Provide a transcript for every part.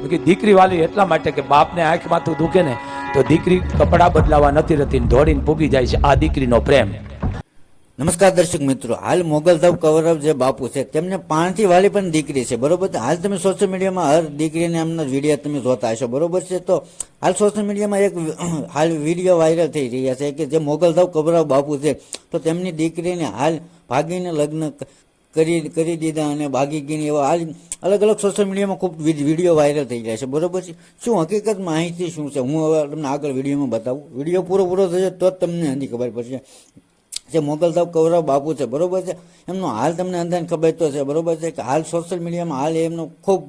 કે દીકરી વાલી એટલા માટે કે બાપને આંખ માથું દુખે ને તો દીકરી કપડાં બદલાવા નથી રહેતી, દોડીને પૂગી જાય છે. આ દીકરીનો પ્રેમ. નમસ્કાર દર્શક મિત્રો, હાલ મોગલધામ કૌરવ જે બાપુ છે તેમને 5 થી વાલી પણ દીકરી છે, બરોબર છે. હાલ તમે સોશિયલ મીડિયામાં હર દીકરીને એમના વિડીયો તમે જોતા હશો, બરોબર છે. તો હાલ સોશિયલ મીડિયામાં એક હાલ વિડીયો વાયરલ થઈ રહ્યા છે કે જે મોગલધામ કૌરવ બાપુ છે તો તેમની દીકરીને હાલ ભાગીને લગ્ન કરી દીધા અને ભાગી ગઈને એવા હાલ અલગ અલગ સોશિયલ મીડિયામાં ખૂબ વિડીયો વાયરલ થઈ રહ્યા છે, બરોબર છે. શું હકીકત માહિતી શું છે હું હવે તમને આગળ વિડીયોમાં બતાવું. વિડીયો પૂરો થશે તો જ તમને એની ખબર પડશે. જે મોગલધામ કૌરવ બાપુ છે, બરોબર છે, એમનો હાલ તમને અંદાજ ખબર તો છે, બરોબર છે, કે હાલ સોશિયલ મીડિયામાં હાલ એમનો ખૂબ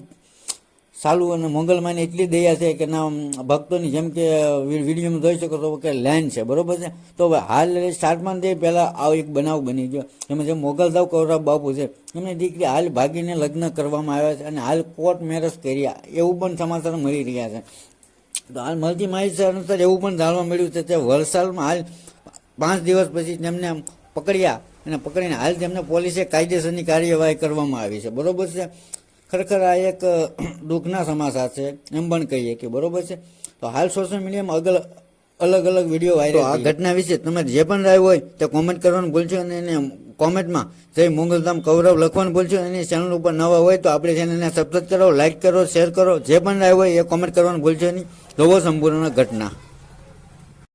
સારું અને મંગલમાની એટલી દયા છે કે ના ભક્તોની, જેમ કે વિડીયોમાં જોઈ શકો છો કે લાઈન છે, બરોબર છે. તો હાલ સ્ટાર્ટમાં તે પહેલાં આવો એક બનાવ બની ગયો એમાં જે મોગલધામ કૌરવ બાપુ છે એમની દીકરી હાલ ભાગીને લગ્ન કરવામાં આવ્યા છે અને હાલ કોર્ટ મેરેજ કર્યા એવું પણ સમાચાર મળી રહ્યા છે. તો હાલ મળતી માહિતી અનુસાર એવું પણ જાણવા મળ્યું છે કે વલસાડમાં હાલ 5 દિવસ પછી તેમને પકડ્યા અને પકડીને હાલ તેમને પોલીસે કાયદેસરની કાર્યવાહી કરવામાં આવી છે, બરોબર છે. ખરેખર આ એક દુઃખના સમાચાર છે એમ પણ કહીએ કે, બરોબર છે. તો હાલ સોશિયલ મીડિયામાં અલગ અલગ વિડીયો વાયરલ. આ ઘટના વિશે તમે જે પણ રાય હોય તે કોમેન્ટ કરવાનું ભૂલશો અને એને કોમેન્ટમાં જય મોગલધામ કૌરવ લખવાનું ભૂલશો. અને ચેનલ ઉપર નવા હોય તો આપણી ચેનલને સબસ્ક્રાઈબ કરો, લાઇક કરો, શેર કરો. જે પણ રાય હોય એ કોમેન્ટ કરવાનું ભૂલશો નહીં. જોવો સંપૂર્ણ ઘટના.